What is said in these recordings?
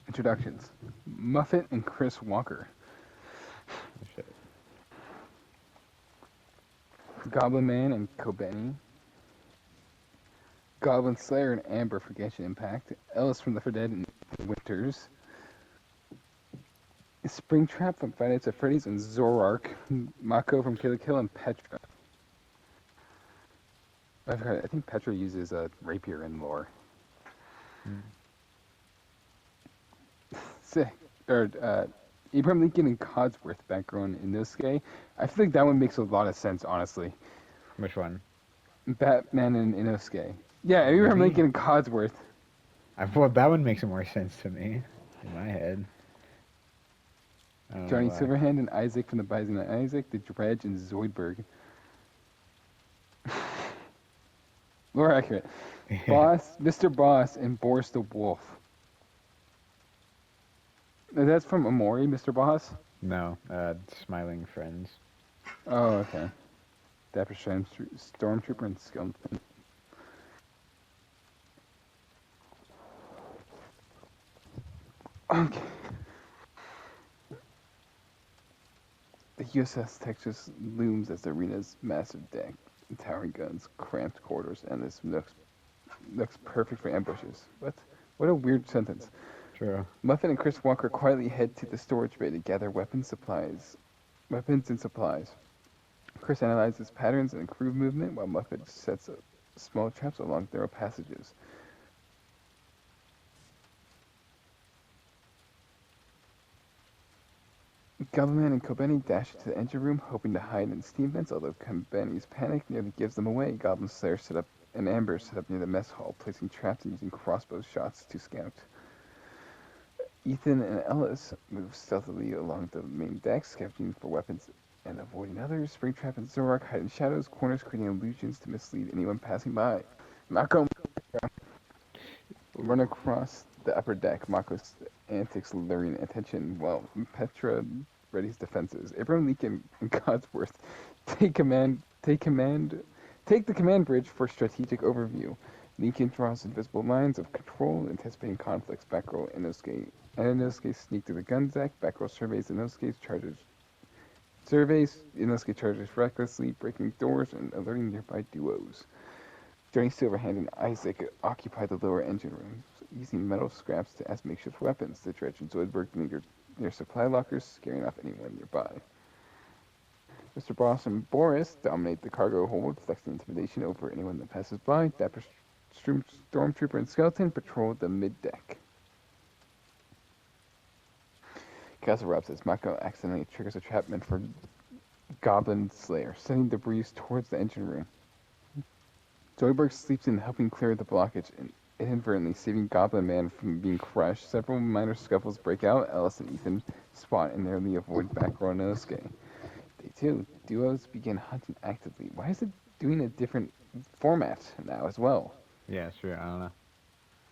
Introductions: Muffet and Chris Walker, Oh, shit. Goblin Man and Kobeni, Goblin Slayer and Amber for Genshin Impact, Ellis from Left 4 Dead and Winters, Springtrap from Five Nights at Freddy's and Zorark, Mako from Kill la Kill, and Petra. I think Petra uses a rapier in lore. Mm. Sick. Or Abraham Lincoln and Codsworth background in Inosuke. I feel like that one makes a lot of sense, honestly. Which one? Batman and Inosuke. Yeah, Abraham Really? Lincoln and Codsworth. Well, that one makes more sense to me in my head. I don't know Johnny why. Silverhand and Isaac from the Bison and Isaac, the Dredge and Zoidberg. Lore accurate. Mr. Boss and Boris the Wolf. That's from Amori, Mr. Boss? No, smiling friends. Oh, okay. Dapper Stormtrooper and Skeleton. Okay. The USS Texas looms as the arena's massive deck, towering guns, cramped quarters, and this looks perfect for ambushes. What a weird sentence. True. Muffin and Chris Walker quietly head to the storage bay to gather weapons and supplies. Chris analyzes patterns and crew movement while Muffin sets up small traps along narrow passages. Gobbleman and Kobeni dash into the engine room, hoping to hide in steam vents, although Kobeni's panic nearly gives them away. Goblin Slayer set up an amber set up near the mess hall, placing traps and using crossbow shots to scout. Ethan and Ellis move stealthily along the main deck, scouting for weapons and avoiding others. Springtrap and Zorak hide in shadows, corners, creating illusions to mislead anyone passing by. Mako run across the upper deck, Mako's antics luring attention, while Petra readies defenses. Abraham Lincoln and Codsworth take command take the command bridge for strategic overview. Lincoln draws invisible lines of control, anticipating conflicts. Batgirl and Inosuke sneak through the gun deck. Batgirl Inosuke charges recklessly, breaking doors and alerting nearby duos. Johnny Silverhand and Isaac occupy the lower engine rooms, using metal scraps as makeshift weapons. The Dredge and Zoidberg linger near supply lockers, scaring off anyone nearby. Mr. Boss and Boris dominate the cargo hold, flexing intimidation over anyone that passes by. Dapper Stormtrooper and Skeleton patrol the mid-deck. Chaos erupts as Mako accidentally triggers a trap meant for Goblin Slayer, sending debris towards the engine room. Zoidberg sleeps in, helping clear the blockage and inadvertently saving Goblin Man from being crushed. Several minor scuffles break out. Ellis and Ethan spot and narrowly avoid Batgirl and Inosuke. Day 2. Duos begin hunting actively. Why is it doing a different format now as well? Yeah, sure. I don't know.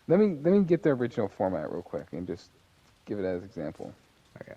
Let me get the original format real quick and just give it as example. Okay.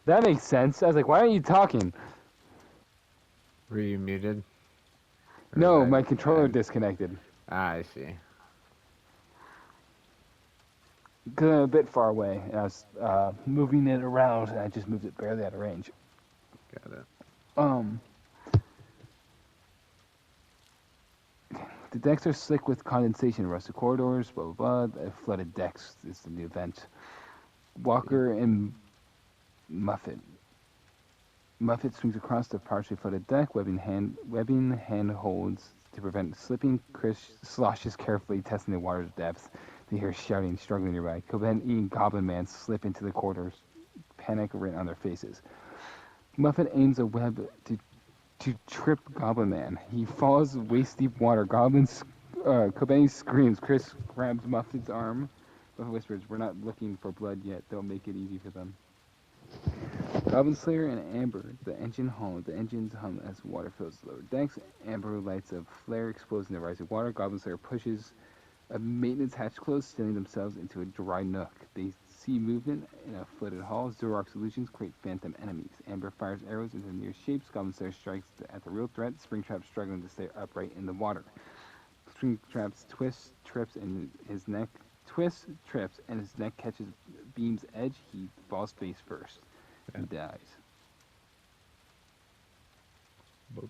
That makes sense. I was like, why aren't you talking? Were you muted? Or was No, my controller disconnected. I see. Because I'm a bit far away, and I was moving it around, and I just moved it barely out of range. Got it. Um, the decks are slick with condensation, rusted corridors, blah blah blah. Flooded decks is the new event. Walker and Muffet. Muffet swings across the partially flooded deck, webbing hand holds to prevent slipping. Chris sloshes carefully, testing the water's depth. They hear shouting, struggling nearby. Coben and Goblin Man slip into the corridors, panic written on their faces. Muffet aims a web to trip Goblin Man. He falls waist deep water. Coben screams. Chris grabs Muffet's arm. Muffet whispers, "We're not looking for blood yet. They'll make it easy for them." Goblin Slayer and Amber, the engines hum as water fills the lower decks. Amber lights a flare, explodes in the rising water. Goblin Slayer pushes a maintenance hatch closed, stealing themselves into a dry nook. They see movement in a flooded hall. Zoroark solutions create phantom enemies. Amber fires arrows into near shapes. Goblin Slayer strikes at the real threat. Springtrap struggling to stay upright in the water. Springtrap's trips, and his neck catches Beam's edge. He falls face first. He dies. Boat.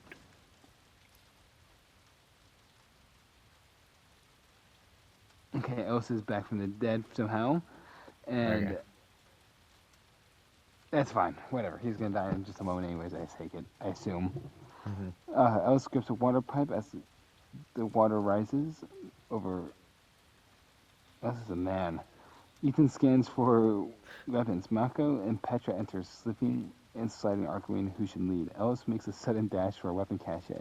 Okay, Elsa's back from the dead somehow, and Okay. that's fine. Whatever. He's gonna die in just a moment, anyways. I take it. I assume. Mm-hmm. Elsa grips a water pipe as the water rises over. This is a man. Ethan scans for weapons. Mako and Petra enter, slipping and sliding Archwing, who should lead. Ellis makes a sudden dash for a weapon cache.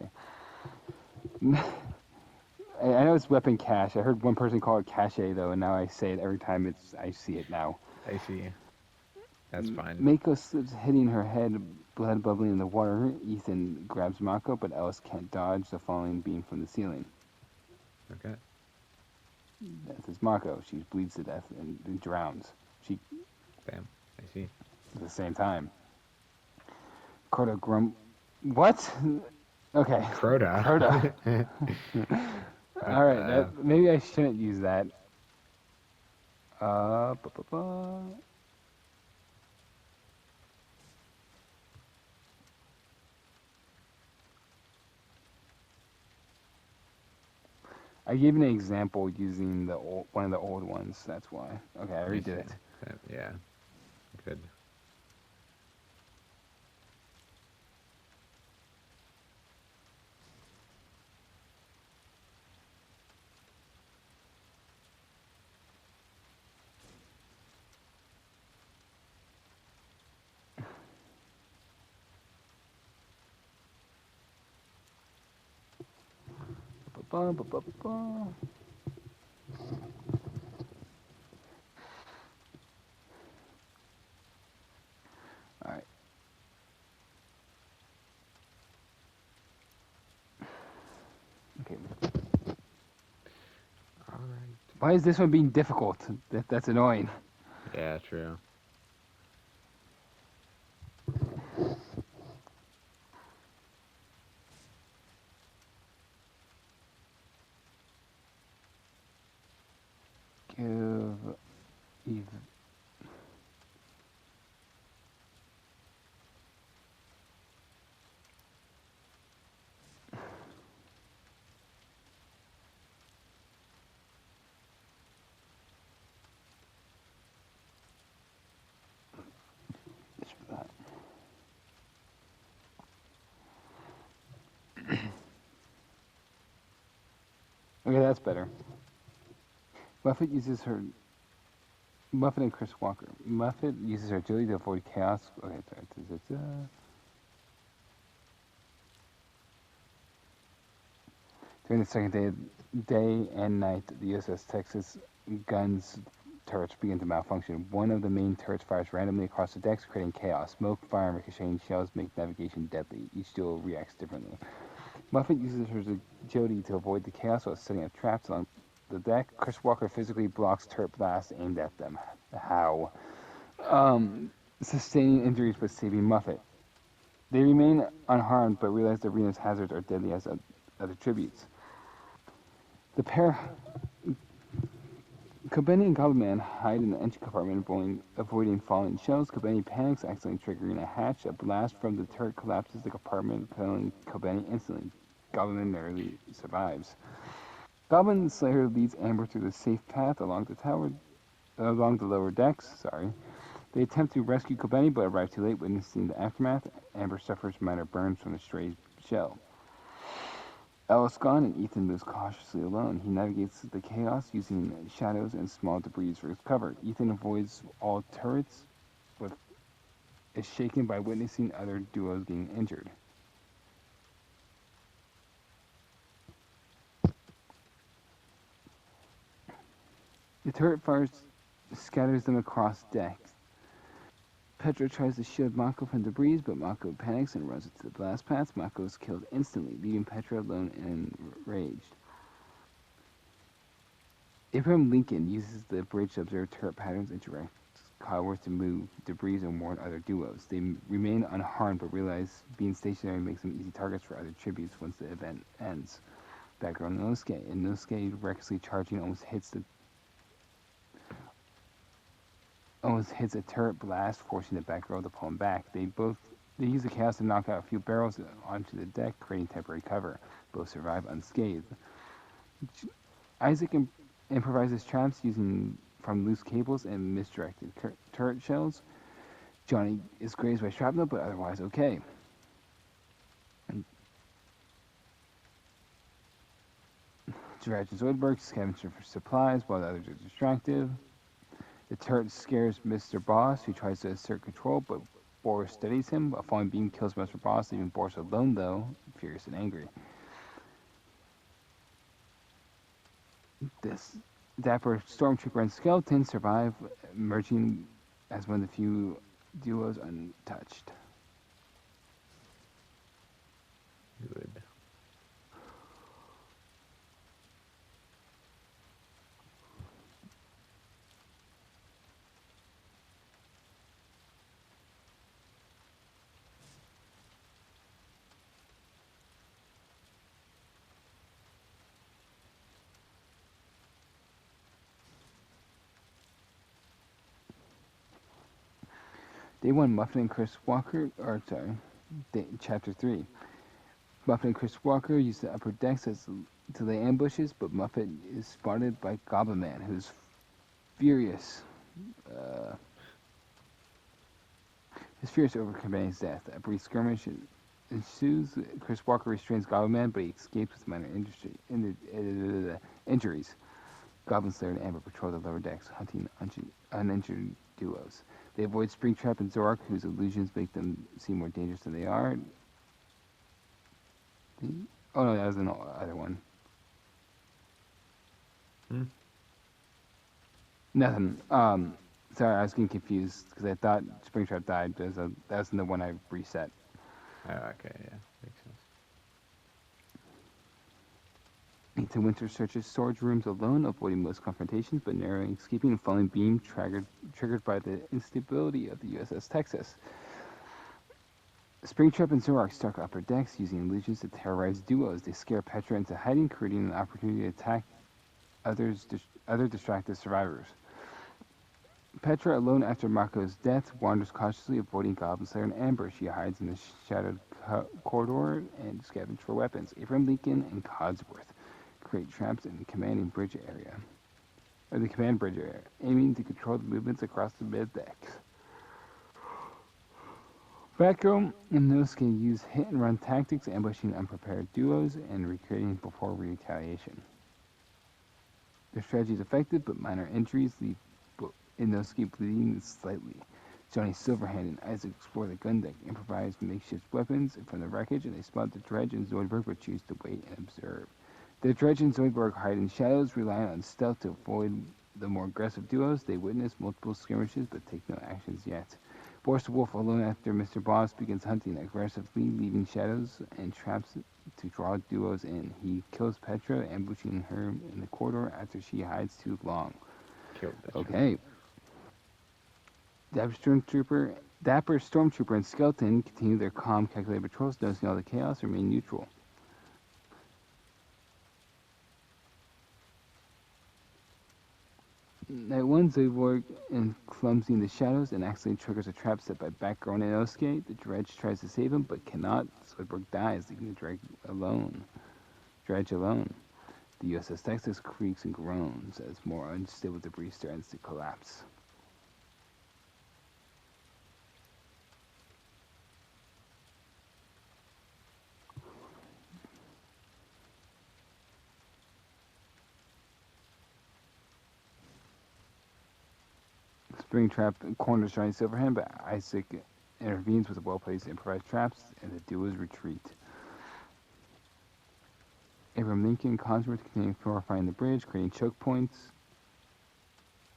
I know it's weapon cache. I heard one person call it cache though, and now I say it every time I see it now. I see. That's fine. Mako slips, hitting her head, blood bubbling in the water. Ethan grabs Mako, but Ellis can't dodge the falling beam from the ceiling. Okay. That's his Mako. She bleeds to death and drowns. She Bam. I see. at the same time. Crota What? Okay. Crota. All right. Maybe I shouldn't use that. I gave an example using one of the old ones. That's why. Okay, I redid it. Yeah. Good. All right. Okay. All right. Why is this one being difficult? That's annoying. Yeah, true. Give Eve. Okay, that's better. Muffet and Chris Walker. Muffet uses her agility to avoid chaos. Okay, during the second day and night, the USS Texas guns turrets begin to malfunction. One of the main turrets fires randomly across the decks, creating chaos. Smoke, fire, and ricocheting shells make navigation deadly. Each duel reacts differently. Muffet uses her agility to avoid the chaos while setting up traps on the deck. Chris Walker physically blocks turret blasts aimed at them. How? sustaining injuries but saving Muffet. They remain unharmed but realize that Reno's hazards are deadly as other tributes. The pair, Kobeni and Goblin Man, hide in the engine compartment, avoiding falling shells. Kobeni panics, accidentally triggering a hatch. A blast from the turret collapses the compartment, killing Kobeni instantly. Goblin Man narrowly survives. Goblin Slayer leads Amber through the safe path along the lower decks. They attempt to rescue Kobeni but arrive too late, witnessing the aftermath. Amber suffers minor burns from the stray shell. Elle is gone and Ethan moves cautiously alone. He navigates the chaos using shadows and small debris for his cover. Ethan avoids all turrets, but is shaken by witnessing other duos getting injured. The turret fire scatters them across decks. Petra tries to shield Mako from debris, but Mako panics and runs into the blast path. Mako is killed instantly, leaving Petra alone and enraged. Abraham Lincoln uses the bridge to observe turret patterns and directs Codworth to move debris and warn other duos. They remain unharmed, but realize being stationary makes them easy targets for other tributes once the event ends. Background Inosuke. Inosuke recklessly charging almost hits a turret blast, forcing the back row to pull him back. They use the chaos to knock out a few barrels onto the deck, creating temporary cover. Both survive unscathed. Isaac improvises traps using from loose cables and misdirected turret shells. Johnny is grazed by shrapnel, but otherwise okay. Dredge and Zoidberg scavenge for supplies while the others are distracted. The turret scares Mr. Boss, who tries to assert control, but Boris steadies him. A falling beam kills Mr. Boss, leaving Boris alone, though, furious and angry. This dapper stormtrooper and skeleton survive, emerging as one of the few duos untouched. Good. Day 1, Muffin and Chris Walker, Chapter 3. Muffin and Chris Walker use the upper decks to lay ambushes, but Muffet is spotted by Goblin Man, who's furious. Is furious over Kobeni's death. A brief skirmish ensues. Chris Walker restrains Goblin Man, but he escapes with minor injuries. Goblin Slayer and Amber patrol the lower decks, hunting uninjured duos. They avoid Springtrap and Zorak, whose illusions make them seem more dangerous than they are. Oh no, that was the other one. Nothing. Sorry, I was getting confused because I thought Springtrap died. That was the one I reset. Oh, okay, yeah, makes sense. Ethan Winter searches storage rooms alone, avoiding most confrontations, but narrowly escaping a falling beam triggered by the instability of the USS Texas. Springtrap and Zorak stalk upper decks, using illusions to terrorize duos. They scare Petra into hiding, creating an opportunity to attack other distracted survivors. Petra, alone after Mako's death, wanders cautiously, avoiding Goblin Slayer and Amber. She hides in the shadowed corridor and scavenges for weapons. Abraham Lincoln and Codsworth create traps in the command bridge area, aiming to control the movements across the mid decks. Batgirl and Inosuke use hit-and-run tactics, ambushing unprepared duos and recreating before retaliation. Their strategy is effective, but minor injuries leave Inosuke bleeding slightly. Johnny Silverhand and Isaac explore the gun deck, improvise makeshift weapons from the wreckage, and they spot the Dredge and Zoidberg, but choose to wait and observe. The Dredge and Zoidberg hide in shadows, relying on stealth to avoid the more aggressive duos. They witness multiple skirmishes, but take no actions yet. Boris the Wolf, alone after Mr. Boss, begins hunting aggressively, leaving shadows and traps to draw duos in. He kills Petra, ambushing her in the corridor after she hides too long. Killed that. Okay. Dapper Stormtrooper Dapper, Stormtrooper, and Skeleton continue their calm, calculated patrols, noticing all the chaos, and remain neutral. Night 1, Zoidberg and clumsy in the shadows and accidentally triggers a trap set by Batgirl and Inosuke. The Dredge tries to save him, but cannot. Zoidberg dies, leaving the Dredge alone. The USS Texas creaks and groans as more unstable debris threatens to collapse. Springtrap corners Johnny Silverhand, but Isaac intervenes with well-placed improvised traps, and the duos retreat. Abraham Lincoln and Cosworth continue fortifying the bridge, creating choke points,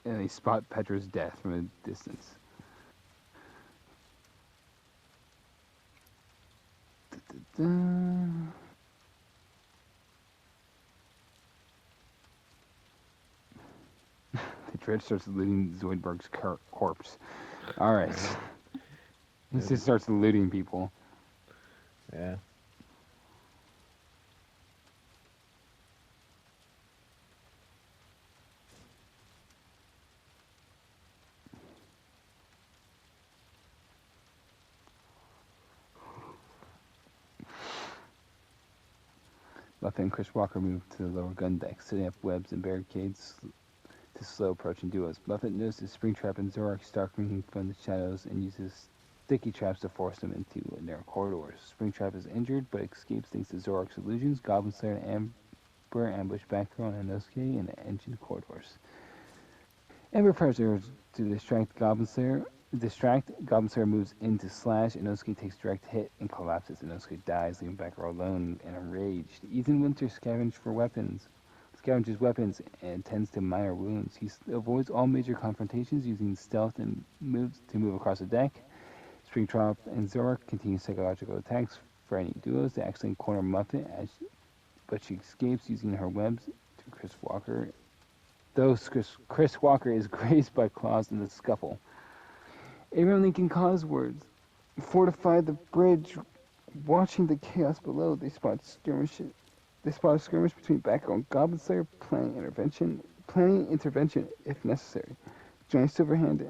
and they spot Petra's death from a distance. The Dredge starts looting Zoidberg's corpse. Alright. He just starts looting people. Yeah. Buffett and Chris Walker move to the lower gun deck, setting up webs and barricades to slow approaching duos. Buffett notices Springtrap and Zorak stalking from the shadows and uses sticky traps to force them into narrow corridors. Springtrap is injured but escapes thanks to Zorak's illusions. Goblin Slayer and Amber ambush Batgirl and Inosuke in the engine corridors. Amber fires arrows to distract Goblin Slayer. Goblin Slayer moves in to slash. Inosuke takes direct hit and collapses. Inosuke dies, leaving Batgirl alone and enraged. Ethan Winter scavenges weapons and tends to minor wounds. He avoids all major confrontations using stealth and moves to move across the deck. Springtrap and Zorak continue psychological attacks, frightening duos. They accidentally corner Muffet, but she escapes using her webs to Chris Walker. Though Chris Walker is grazed by claws in the scuffle. Abraham Lincoln Cosworth fortify the bridge. Watching the chaos below, they spot a skirmish between Batgirl and Goblin Slayer, planning intervention if necessary. Johnny Silverhand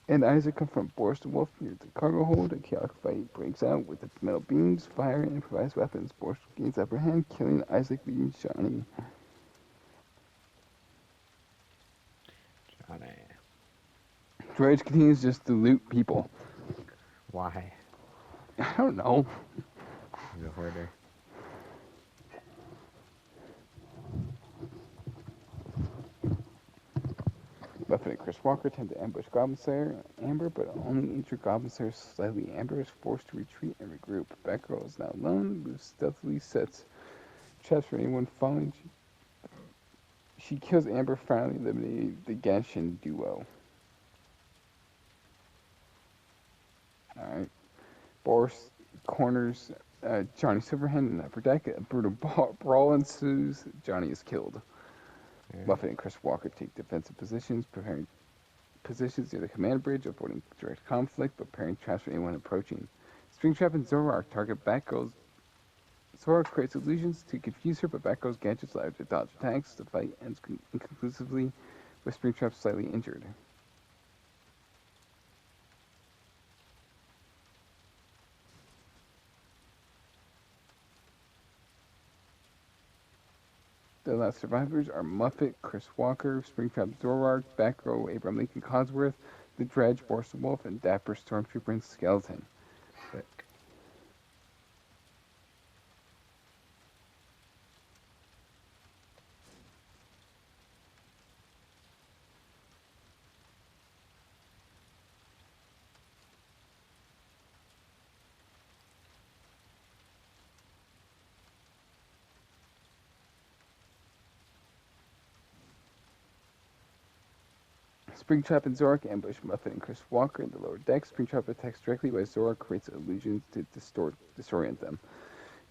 and Isaac confront Boris the Wolf near the cargo hold. A chaotic fight breaks out with its metal beams, fire, and improvised weapons. Boris gains upper hand, killing Isaac, leaving Johnny. Dredge continues just to loot people. Why? I don't know. He's a hoarder. Buffett and Chris Walker attempt to ambush Goblin Slayer Amber, but only injure Goblin Slayer slightly. Amber is forced to retreat and regroup. Batgirl is now alone, who stealthily sets traps for anyone following. She kills Amber, finally eliminating the Genshin duo. Alright. Boris corners Johnny Silverhand in the upper deck. A brutal brawl ensues. Johnny is killed. Yeah. Buffett and Chris Walker take defensive positions, preparing positions near the command bridge, avoiding direct conflict, but preparing traps for anyone approaching. Springtrap and Zorak target Batgirl's. Zorak creates illusions to confuse her, but Batgirl's gadgets allow her to dodge attacks. The fight ends inconclusively, with Springtrap slightly injured. The last survivors are Muffet, Chris Walker, Springtrap Zorak, Batgirl, Abraham Lincoln Cosworth, the Dredge, Boris the Wolf, and Dapper Stormtrooper and Skeleton. Sick. Springtrap and Zorak ambush Muffet and Chris Walker in the lower deck. Springtrap attacks directly while Zorak creates illusions to disorient them.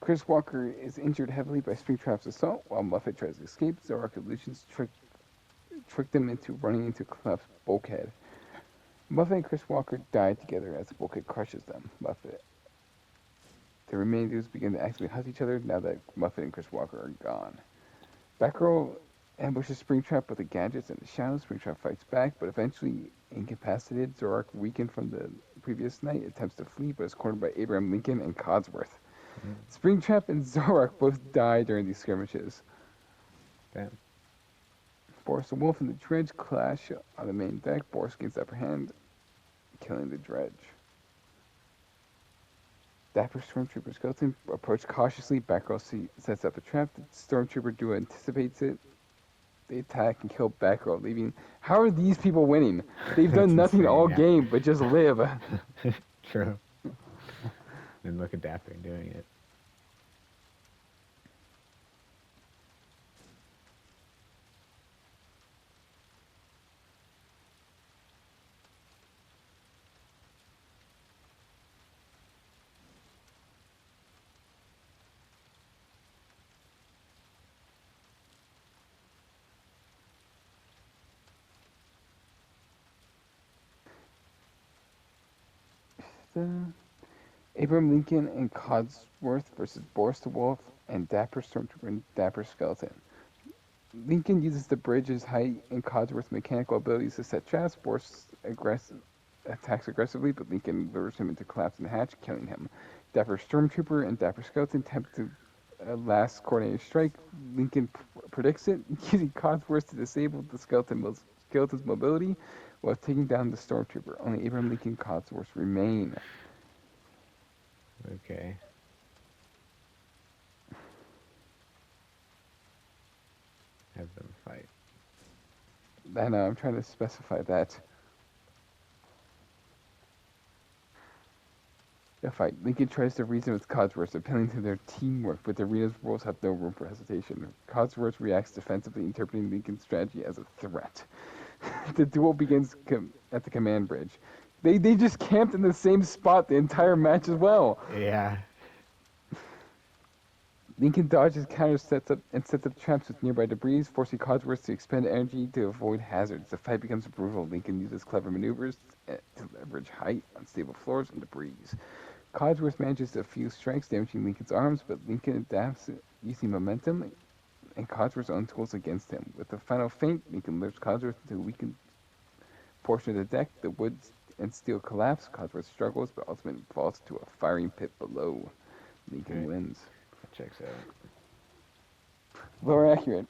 Chris Walker is injured heavily by Springtrap's assault, while Muffet tries to escape. Zorak illusions trick them into running into a collapsed bulkhead. Muffet and Chris Walker die together as the Bulkhead crushes them. The remainders begin to actively hunt each other now that Muffet and Chris Walker are gone. Batgirl ambushes Springtrap with the gadgets and the shadows. Springtrap fights back, but eventually incapacitated. Zorak, weakened from the previous night, attempts to flee, but is cornered by Abraham Lincoln and Codsworth. Springtrap and Zorak both die during these skirmishes. Damn. Boris the Wolf and the Dredge clash on the main deck. Boris gains the upper hand, killing the Dredge. Dapper Stormtrooper Skeleton approach cautiously. Batgirl sets up a trap. The Stormtrooper duo anticipates it. They attack and kill Batgirl, leaving. How are these people winning? They've done nothing insane, all yeah. game but just live. True. And look at Dapper doing it. Abraham Lincoln and Codsworth versus Boris the Wolf and Dapper Stormtrooper and Dapper Skeleton. Lincoln uses the bridge's height and Codsworth's mechanical abilities to set traps. Boris attacks aggressively, but Lincoln lures him into collapsing the hatch, killing him. Dapper Stormtrooper and Dapper Skeleton attempt to last coordinated strike. Lincoln predicts it, using Codsworth to disable the skeleton's mobility while taking down the Stormtrooper. Only Abraham Lincoln and Codsworth remain. Okay. Have them fight. I know, I'm trying to specify that. A fight. Lincoln tries to reason with Codsworth, appealing to their teamwork, but the arena's rules have no room for hesitation. Codsworth reacts defensively, interpreting Lincoln's strategy as a threat. The duel begins at the command bridge. They just camped in the same spot the entire match as well. Yeah. Lincoln dodges, counters, sets up traps with nearby debris, forcing Codsworth to expend energy to avoid hazards. The fight becomes brutal. Lincoln uses clever maneuvers to leverage height, unstable floors, and debris. Codsworth manages a few strikes, damaging Lincoln's arms, but Lincoln adapts using momentum and Codsworth's own tools against him. With the final feint, Lincoln lifts Codsworth into a weakened portion of the deck. The wood and steel collapse. Codsworth struggles, but ultimately falls to a firing pit below. Lincoln wins. That checks out. Lower accurate.